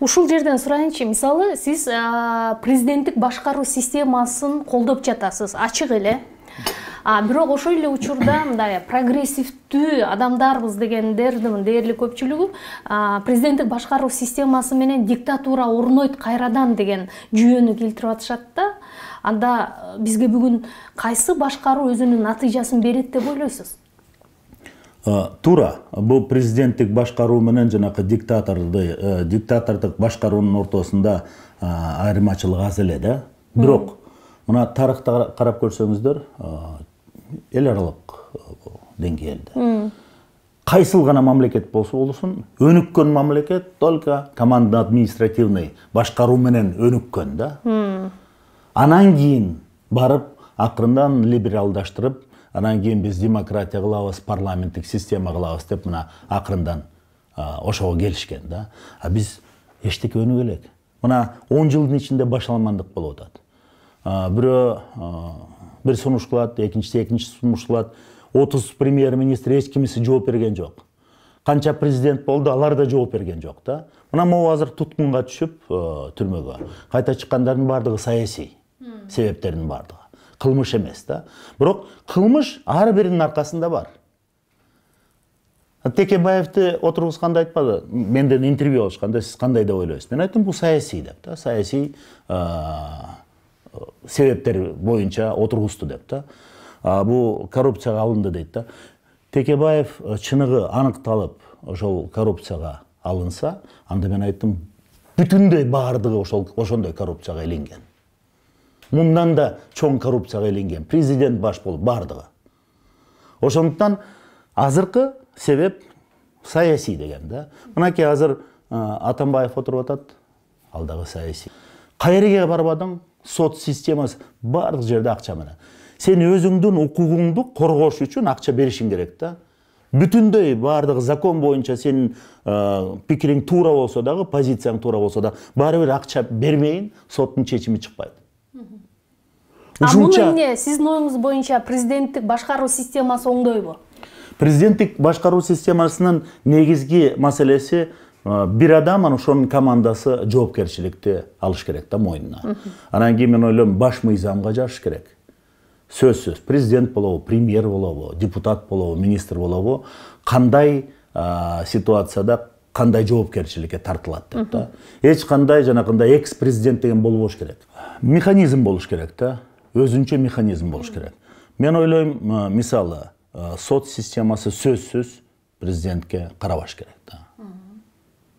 Ушул жерден сурайынчы, мисалы сиз президенттик башкаруу системасын колдоп жатасыз, ачык эле. Бирок ошол эле учурда мындай прогрессивдүү адамдарбыз дегендердин дээрлик көпчүлүгү президенттик башкаруу системасы менен диктатура орнойт кайрадан деген жүйөнү келтирип атышат да. Анда бизге бүгүн кайсы башкаруу өзүнүн натыйжасын берет деп ойлойсуз? Тура, бул президенттик башкаруу менен жанакы диктатордук башкаруунун ортосунда айырмачылык аз эле да. Бирок мына тарыхта карап көрсөңүздөр, эл аралык деңгээлде кайсыл гана мамлекет болсун, өнүккөн мамлекет только команда административный башкаруу менен өнүккөн да. Анан кийин барып акырындан либералдаштырып, анан кийин биз демократия кылабыз, парламенттик система кылабыз деп мына акырындан ошого келишкен да. Биз эчтеке өнүгө элек. Мына 10 жылдын ичинде башаламандык болуп атат. Бирөө бир сунуш кылат, экинчиси сунуш кылат. 30 премьер-министр эч кимиси жооп берген жок. Канча президент болду, алар да жооп берген жок да. Мына могу азыр туткунга түшүп түрмөгө. Кайта чыккандардын бардыгы саясий себептердин бардыгы. Кылмыш эмес да. Бирок кылмыш ар биринин аркасында бар. Текебаевди отургузганда айтпады, менден интервью алышканда сиз кандай деп ойлойсуз? Мен айттым, бул саясий деп да. Саясий себептер боюнча отургузду деп да. Бул коррупцияга алынды дейт да. Текебаев чыныгы аныкталып, ошол коррупцияга алынса, анда мен айттым, бүтүндөй баардыгы ошондой коррупцияга иленген. Мындан да чоң коррупцияга иленген. Президент баш болуп баардыгы. Ошондуктан азыркы себеп саясий деген да. Мынакей азыр Атамбаев отуруп атат, ал дагы саясий. Кайерге барбадың, сот системасы бардык жерде акча менен. Сен өзүңдүн укугуңду коргош үчүн акча беришиң керек да. Бүтүндөй бардыгы закон боюнча сенин пикириң туура болсо дагы, позицияң туура болсо да, баары бир акча бермейин, соттун чечими чыкпайт. Муну эмне сиздин оюңуз боюнча президенттик башкаруу системасы оңдойбу? Президенттик башкаруу системасынын негизги маселеси бир адам, ошонун командасы жоопкерчиликти алыш керек да мойнуна. Анан кийин мен ойлойм, баш мыйзамга жашыш керек. Сөзсүз, президент болобу, премьер болобу, депутат болобу, министр болобу, кандай ситуацияда кандай жоопкерчиликке тартылат деп да. Эч кандай жанакындай экс-президент деген болбош керек. Механизм болуш керек да. Өзүнчө механизм болуш керек. Мен ойлойм, мисалы, сот системасы сөзсүз президентке карабаш керек да.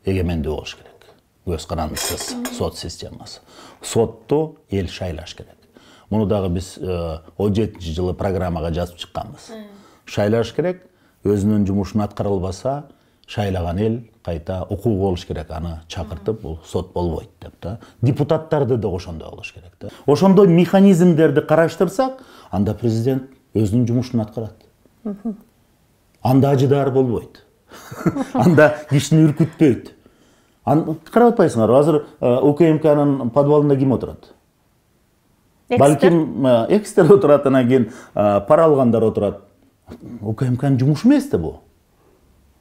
Эгемендүү болуш керек. Көз карандысыз сот системасы. Сотту эл шайлаш керек. Муну дагы биз 17-жылы программага жазып чыкканбыз. Шайлаш керек, өзүнүн жумушун аткара албаса, шайлаган эл кайта укугу болуш керек, аны чакыртып, бул сот болбойт деп да. Депутаттарды да ошондой кылыш керек да. Ошондой механизмдерди караштырсак, анда президент өзүнүн жумушун аткарат. Анда ажыдаар болбойт. Анда кишини үркүтпөйт. Карап атпайсыңарбы, азыр УКМКнын подвалында ким отурат? Балким экстер отурат, анан кийин пара алгандар отурат. УКМКнын жумушу эмес да бул.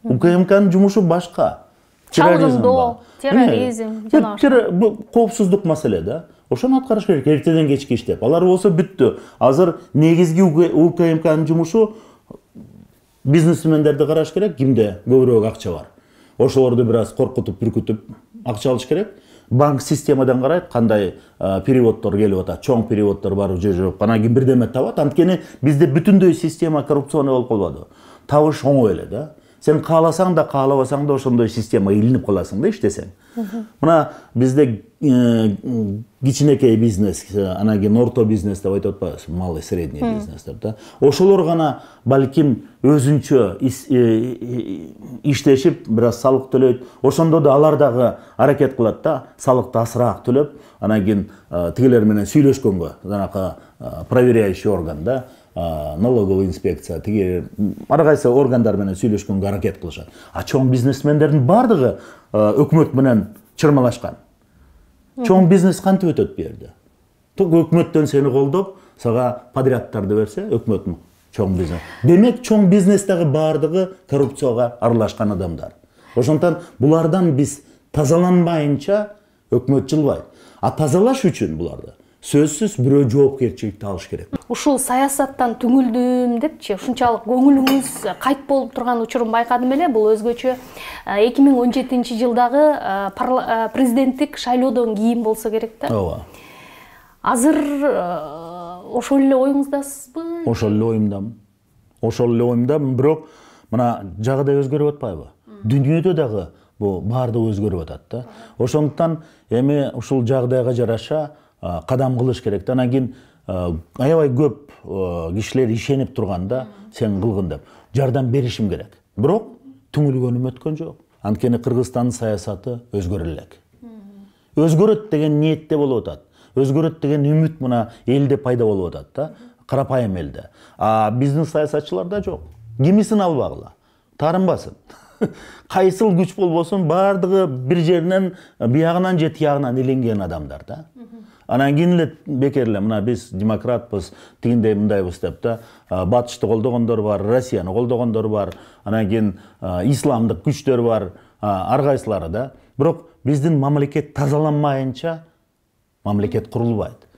УКМКнын жумушу башка. Чалгындоо, терроризм, коопсуздук маселе да. Ошону аткарыш керек, эртеден кечке иштеп. Алар болсо бүттү. Азыр негизги УКМКнын жумушу бизнесмендерди караш керек, кимде көбүрөөк акча бар. Ошолорду бир аз коркутуп, бүркүтүп акча алыш керек. Банк системадан карайт, кандай переводдор келип атат, чоң переводдор барбы же жок. Анан кийин бирдеме табат. Анткени бизде бүтүндөй система коррупционный болуп калбады. Табыш оңой эле да. Сен кааласаң да, каалабасаң да ошондой система илинип каласың да иштесең. Мына бизде кичинекей бизнес, анан кийин орто бизнес деп айтып атпайбызбы, малый средний бизнес деп да. Ошолор гана балким өзүнчө иштешип, бир аз салык төлөйт. Ошондо да алар дагы аракет кылат да, салыкты асыраак төлөп, анан кийин тигилер менен сүйлөшкөнгө, жанакы проверяющий орган да, налоговая инспекция, тиги ар кайсы органдар менен сүйлөшкөнгө аракет кылышат. А чоң бизнесмендердин бардыгы өкмөт менен чырмалашкан. Чоң бизнес кантип өтөт бу жерде? Өкмөттөн сени колдоп, сага подряддарды берсе, өкмөттүн чоң бизнес. Демек, чоң бизнестеги бардыгы коррупцияга аралашкан адамдар. Ошондон булардан биз Тазаланбайынча өкмөт жылбайт. А тазалаш үчүн буларды сөзсүз бирөө жоопкерчиликти алыш керек. Ушул саясаттан түңүлдүм депчи, ушунчалык көңүлүңүз кайт болуп турган учурун байкадым эле. Бул өзгөчө 2017-жылдагы президенттик шайлоодон кийин болсо керек да. Ооба. Азыр ошол эле оюңуздасызбы? Ошол эле оюмдамын. Ошол эле оюмдамын, бирок мына жагдай өзгөрүп атпайбы? Дүйнөдө дагы бул баардыгы өзгөрүп атат да. Ошондуктан эми ушул жагдайга жараша кадам кылыш керек да. Анан кийин аябай көп кишилер ишенип турганда сен кылгын деп жардам беришим керек. Бирок түңүлгөнүм өткөн жок. Анткени Кыргызстандын саясаты өзгөрө элек. Өзгөрөт деген ниетте болуп атат. Өзгөрөт деген үмүт мына элде пайда болуп атат да. Карапайым элде. А биздин саясатчыларда жок. Кимисин албагыла. Тарынбасын. Кайсыл күч болбосун баардыгы бир жеринен биягынан же тиягынан иленген адамдар да. Анан кийин эле бекер эле мына биз демократпыз, тигиндей мындайбыз деп да, батышты колдогондор бар, Россияны колдогондор бар, анан кийин исламдык күчтөр бар, ар кайсылары да. Бирок биздин мамлекет тазаланмайынча мамлекет курулбайт.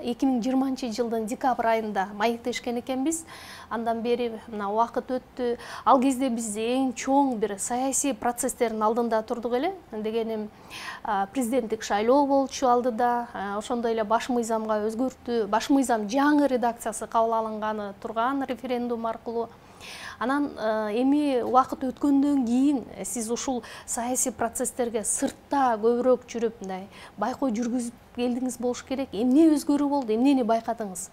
2020-жылдын декабрь айында маектешкен экенбиз. Андан бери мына убакыт өттү. Ал кезде биз эң чоң бир саясий процесстердин алдында турдук эле. Дегеним президенттик шайлоо болчу алдыда. Ошондой эле баш мыйзамга өзгөртүү, баш мыйзам жаңы редакциясы кабыл алынганы турган референдум аркылуу. Анан эми убакыт өткөндөн кийин сиз ушул саясий процесстерге сыртта көбүрөөк жүрүп, мындай байкоо жүргүзүп келдиңиз болуш керек. Эмне өзгөрүү болду? Эмнени байкадыңыз?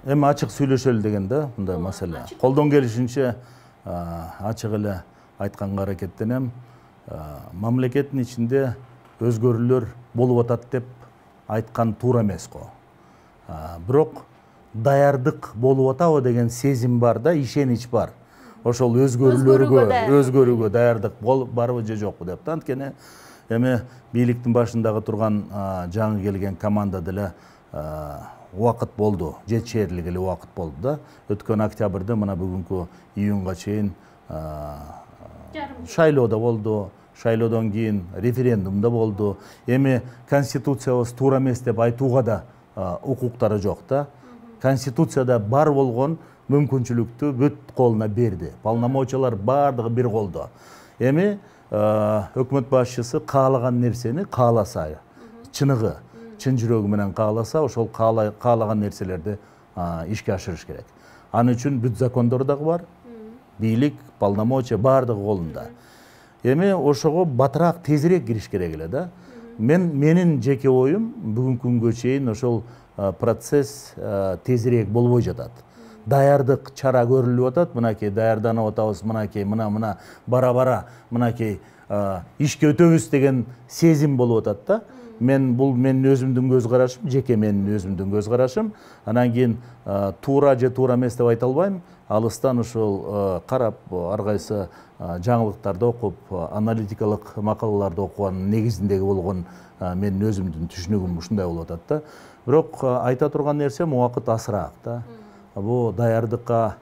Эми ачык сүйлөшөлү деген да мындай маселе. Колдон келишинче ачык эле айтканга аракеттенем. Мамлекеттин ичинде өзгөрүүлөр болуп атат деп айткан туура эмес го. Бирок даярдык болуп атабы деген сезим бар да, ишенич бар. Ошол өзгөрүүгө даярдык барбы же жокпу деп. Анткени эми бийликтин башындагы турган жаңы келген команда деле убакыт болду, жетишерлик эле убакыт болду да. Өткөн октябрда мына бүгүнкү июнга чейин шайлоодо болду, шайлоодон кийин референдумда болду. Эми конституциябыз туура эмес деп айтууга да укуктары жок да. Конституцияда бар болгон мүмкүнчүлүктү бүт колуна берди. Полномочиялар бардыгы бир колдо. Эми өкмөт башчысы каалаган нерсени кааласа, чыныгы, чын жүрөгү менен кааласа, ошол каалаган нерселерди ишке ашырыш керек. Аны үчүн бүт закондор дагы бар. Бийлик, полномочия бардыгы колунда. Эми ошого батыраак тезирээк кириш керек эле да. Менин жеке оюм бүгүнкү күнгө чейин ошол процесс тезирээк болбой жатат. Даярдык чара көрүлүп атат, мынакей даярданып атабыз, мынакей мына бара-бара мынакей ишке өтөбүз деген сезим болуп атат да. Бул менин өзүмдүн көз карашым, жеке менин өзүмдүн көз карашым. Анан кийин туура же туура эмес деп айта албайм. Алыстан ушул карап, ар кайсы жаңылыктарды окуп, аналитикалык макалаларды окуганын негизиндеги болгон менин өзүмдүн түшүнүгүм ушундай болуп атат да. Бирок айта турган нерсем убакыт асыраак да. Бул даярдыкка,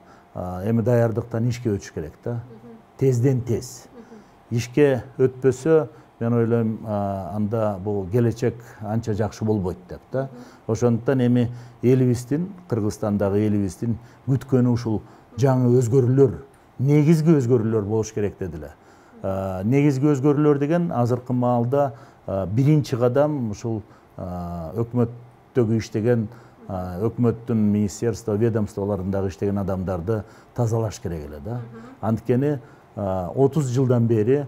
эми даярдыктан ишке өтүш керек да. Тезден тез. Ишке өтпөсө, мен ойлойм, анда бул келечек анча жакшы болбойт деп да. Ошондуктан эми элибиздин, Кыргызстандагы элибиздин күткөнү ушул жаңы өзгөрүүлөр, негизги өзгөрүүлөр болуш керек дедиле. Негизги өзгөрүүлөр деген азыркы маалда биринчи кадам ушул өкмөттөгү иштеген, өкмөттүн министерство, ведомстволорундагы иштеген адамдарды тазалаш керек эле да. Анткени 30 жылдан бери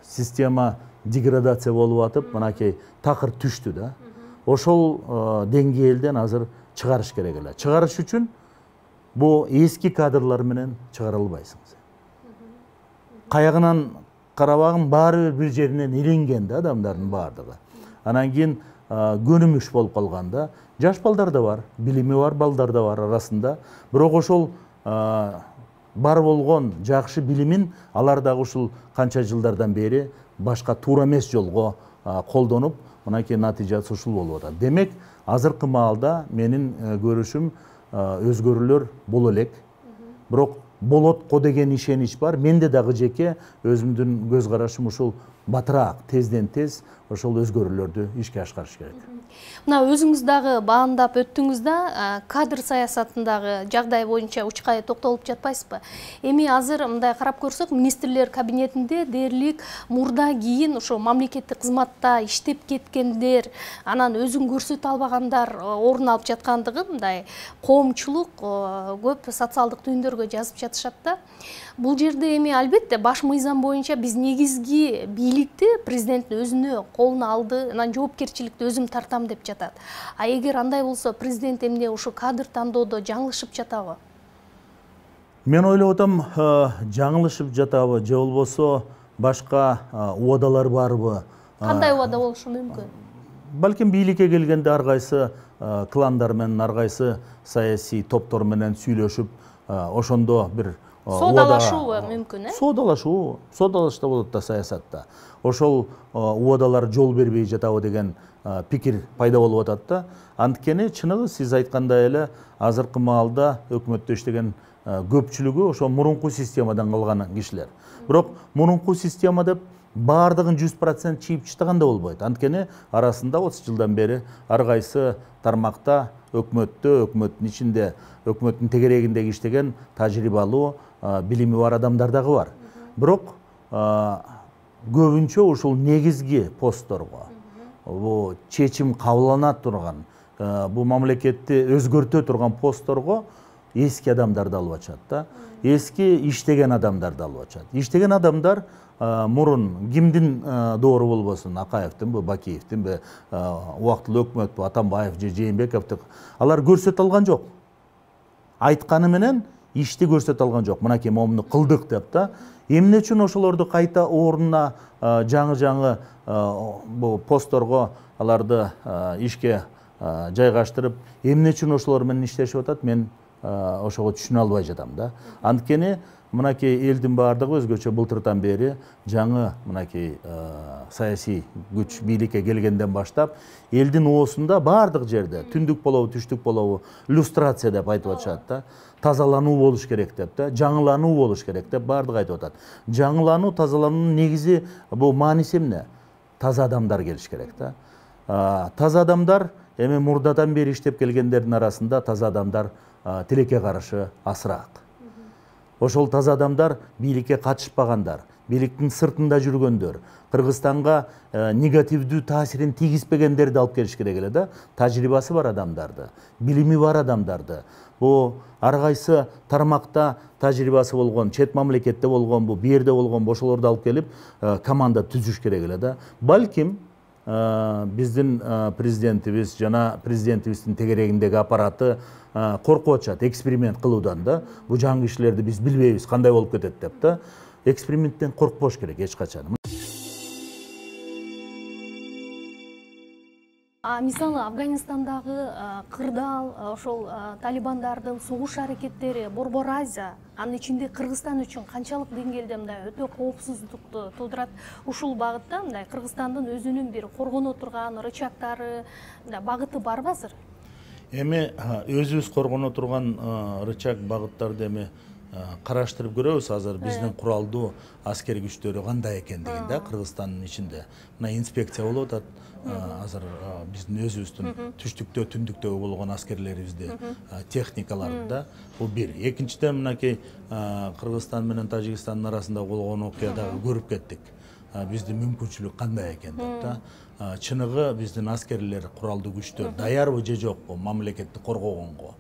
система деградация болуп атып, мынакей такыр түштү да. Ошол деңгээлден азыр чыгарыш керек эле. Чыгарыш үчүн бу эски кадрлар менен чыгара албайсыңыз. Каягынан карабагын баары бир жеринен иленген да адамдардын баардыгы. Анан кийин көнүмүш болуп калган да. Жаш балдар да бар, билими бар балдар да бар арасында. Бирок ошол бар болгон жакшы билимин алар дагы ушул канча жылдардан бери башка туура эмес жолго колдонуп, мынакей натыйжасы ушул болуп атат. Демек, азыркы маалда менин көрүшүм өзгөрүүлөр боло элек. бирок болот го деген ишенич бар. Менде дагы жеке өзүмдүн көз карашым ушул батыраак, тезден тез ошол өзгөрүүлөрдү ишке ашырыш керек. Мына өзүңүз дагы баамдап өттүңүз да, кадр саясатындагы жагдай боюнча учкай токтолуп жатпайсызбы? Эми азыр мындай карап көрсөк, министрлер кабинетинде дээрлик мурда кийин ошо мамлекеттик кызматта иштеп кеткендер, анан өзүн көрсөтө албагандар орун алып жаткандыгы мындай коомчулук көп социалдык түйүндөргө жазып жатышат да. Бул жерде эми албетте баш мыйзам боюнча биз негизги бийликти президенттин өзүнө колуна алды, анан жоопкерчиликти өзүм тартам деп жатат. А эгер андай болсо, президент эмне ушу кадр тандоодо жаңылышып жатабы? Мен ойлоп атам, жаңылышып жатабы, же болбосо башка убадалар барбы? Кандай убада болушу мүмкүн? Балким бийликке келгенде ар кайсы кландар менен, ар кайсы саясий топтор менен сүйлөшүп, ошондо бир соодалашуу мүмкүн, соодалашта болот да саясатта. Ошол убадалар жол бербей жатабы деген пикир пайда болуп атат да. Анткени чыныгы сиз айткандай эле азыркы маалда өкмөттө иштеген көпчүлүгү ошо мурунку системадан калган кишилер. Бирок мурунку система деп баардыгын 100% чийип чыган да болбойт. Анткени арасында 30 жылдан бери ар кайсы тармакта өкмөттө, өкмөттүн ичинде, өкмөттүн тегерегиндеги иштеген тажрыйбалуу, билими бар адамдар дагы бар. Бирок көбүнчө ушул негизги постторго, бу чечим кабылдана турган, бу мамлекетти өзгөртө турган постторго эски адамдарды алып ачат да. Эски иштеген адамдарды алып ачат. Иштеген адамдар мурун кимдин доору болбосун, Акаевдин, Бакиевдин, убактылуу өкмөт, Атамбаев же Жээнбековдун, алар көрсөтө алган жок. Айтканы менен ишти көрсөтө алган жок. Мынакей момуну кылдык деп да. Эмне үчүн ошолорду кайта ордуна жаңы бу постторго аларды ишке жайгаштырып, эмне үчүн ошолор менен иштешип атат, мен ошого түшүнө албай жатам да. Анткени мынакей элдин баардыгы өзгөчө былтырдан бери жаңы мынакей саясий күч бийликке келгенден баштап элдин оосунда баардык жерде түндүк болобу, түштүк болобу, иллюстрация деп айтып атышат да. Тазалануу болуш керек деп да, жаңылануу болуш керек деп баардыгы айтып атат. Жаңылануу, тазалануунун негизи бул мааниси эмне? Таза адамдар келиш керек да. Таза адамдар эми мурдадан бери иштеп келгендердин арасында таза адамдар тилекке каршы асыраак. Ошол таза адамдар бийликке катышпагандар, бийликтин сыртында жүргөндөр, Кыргызстанга негативдүү таасирин тийгизбегендерди алып келиш керек эле да. Тажрыйбасы бар адамдарды, билими бар адамдарды, бу ар кайсы тармакта тажрыйбасы болгон, чет мамлекетте болгон, бу жерде болгон ошолорду алып келип команда түзүш керек эле да. Балким биздин президентибиз жана президентибиздин тегерегиндеги аппараты коркуп атышат эксперимент кылуудан да. Бу жаңы кишилерди биз билбейбиз, кандай болуп кетет деп да. Эксперименттен коркпош керек эч качан. Мисалы Афганистандагы кырдаал, ошол талибандардын согуш аракеттери Борбор Азия, анын ичинде Кыргызстан үчүн канчалык деңгээлде мындай өтө коопсуздукту туудурат? Ушул багытта мындай Кыргызстандын өзүнүн бир коргоно турган рычагдары, багыты барбы азыр? Эми өзүбүз коргоно турган рычаг багыттарды эми караштырып көрөбүз. Азыр биздин куралдуу аскер күчтөрү кандай экендигин да Кыргызстандын ичинде. Мына инспекция болуп атат. Азыр биздин өзүбүздүн түштүктө, түндүктөгү болгон аскерлерибизди, техникаларды да. Бул бир. Экинчиден мынакей Кыргызстан менен Тажикстандын арасында болгон окуядагы көрүп кеттик. Биздин мүмкүнчүлүк кандай экен деп да. Чыныгы биздин аскерлер, куралдуу күчтөр даярбы же жокпу мамлекетти коргогонго?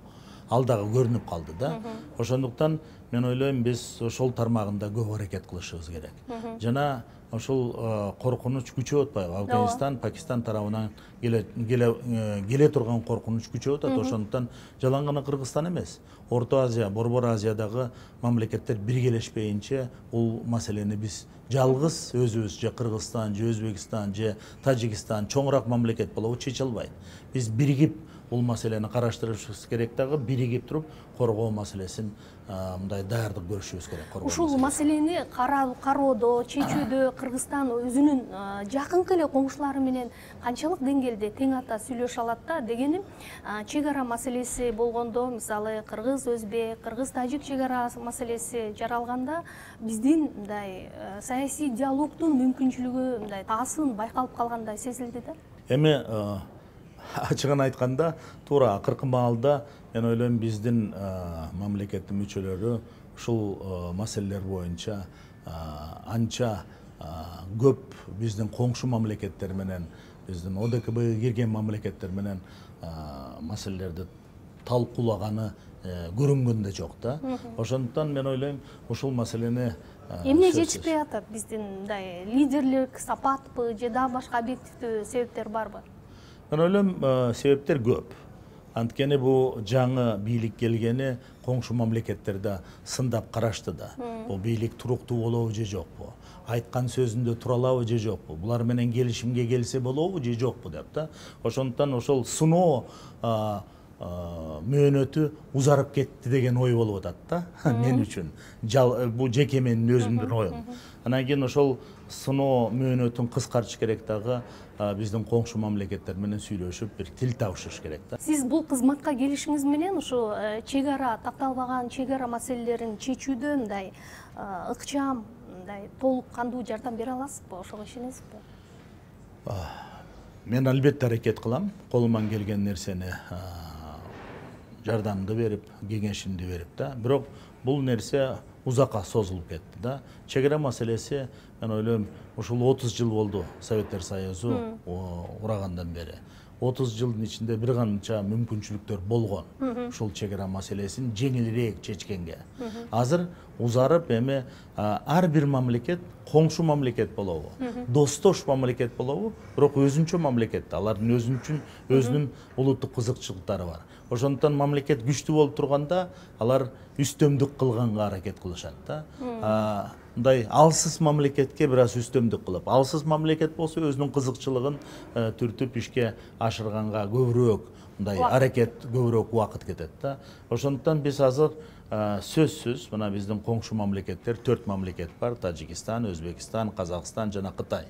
Ал дагы көрүнүп калды да. Ошондуктан мен ойлойм биз ошол тармагында көп аракет кылышыбыз керек. Жана ошол коркунуч күчөп атпайбы? Афганистан, Пакистан тарабынан келе турган коркунуч күчөп атат. Ошондуктан жалаң гана Кыргызстан эмес, Орто Азия, Борбор Азиядагы мамлекеттер биргелешпейинче бул маселени биз жалгыз өзүбүз же Кыргызстан, же Өзбекстан, же Тажикстан чоңураак мамлекет болобу чече албайт. Биз биригип бул маселени караштырышыбыз керек дагы, биригип туруп коргоо маселесин мындай даярдык көрүшүбүз керек. Ушул маселени кароодо, чечүүдө Кыргызстан өзүнүн жакынкы эле коңшулары менен канчалык деңгээлде тең ата сүйлөшө алат да дегеним, чек ара маселеси болгондо, мисалы кыргыз-өзбек, кыргыз-тажик чек ара маселеси жаралганда биздин мындай саясий диалогдун мүмкүнчүлүгү мындай таасырын байкалып калгандай сезилди да. Эми ачыгын айтканда, туура акыркы маалда мен ойлойм биздин мамлекеттин мүчөлөрү ушул маселелер боюнча анча көп биздин коңшу мамлекеттер менен, биздин ОДКБ кирген мамлекеттер менен маселелерди талкуулаганы көрүнгөн да жок да. Ошондуктан мен ойлойм ушул маселени эмне жетишпей атат? Биздин мындай лидерлик сапатпы же дагы башка объективдүү себептер барбы? Мен ойлойм себептер көп. Анткени бул жаңы бийлик келгени коңшу мамлекеттерде сындап карашты да. Бул бийлик туруктуу болобу же жокпу? Айткан сөзүндө тура алабы же жокпу? Булар менен келишимге келсе болобу же жокпу деп да. Ошондуктан ошол сыноо мөөнөтү узарып кетти деген ой болуп атат да мен үчүн. Бул жеке менин өзүмдүн оюм. Анан кийин ошол сыноо мөөнөтүн кыскартыш керек дагы биздин коңшу мамлекеттер менен сүйлөшүп бир тил табышыш керек да. Сиз бул кызматка келишиңиз менен ушу чек ара, такталбаган чек ара маселелерин чечүүдө мындай ыкчам, мындай толук кандуу жардам бере аласызбы? Ошого ишенесизби? Мен албетте аракет кылам, колуман келген нерсени жардамды берип, кеңешимди берип да. Бирок бул нерсе узакка созулуп кетти да. Чек ара маселеси мен ойлойм ушул 30 жыл болду Советтер Союзу урагандан бери. 30 жылдын ичинде бир канча мүмкүнчүлүктөр болгон. Ушул чек ара маселесин жеңилирээк чечкенге. Азыр узарып эми ар бир мамлекет коңшу мамлекет болобу, достош мамлекет болобу, бирок өзүнчө мамлекет. Алардын өзүнүн улуттук кызыкчылыктары бар. Ошондуктан мамлекет күчтүү болуп турганда алар үстөмдүк кылганга аракет кылышат да. Мындай алсыз мамлекетке бир аз үстөмдүк кылып, алсыз мамлекет болсо өзүнүн кызыкчылыгын түртүп ишке ашырганга көбүрөөк мындай аракет, көбүрөөк убакыт кетет да. Ошондуктан биз азыр сөзсүз мына биздин коңшу мамлекеттер 4 мамлекет бар: Тажикстан, Өзбекстан, Казакстан жана Кытай.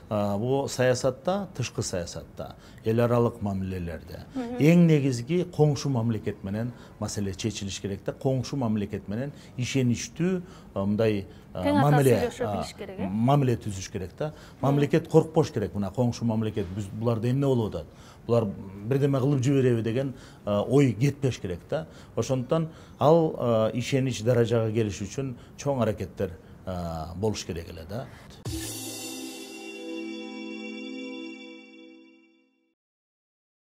Бул саясатта, тышкы саясатта, эл аралык мамилелерде эң негизги коңшу мамлекет менен маселе чечилиш керек да. Коңшу мамлекет менен ишеничтүү мындай мамиле түзүш керек да. Мамлекет коркпош керек. Мына коңшу мамлекет буларда эмне болуп атат? Булар бирдеме кылып жибереби деген ой кетпеш керек да. Ошондуктан ал ишенич даражага келиш үчүн чоң аракеттер болуш керек эле да.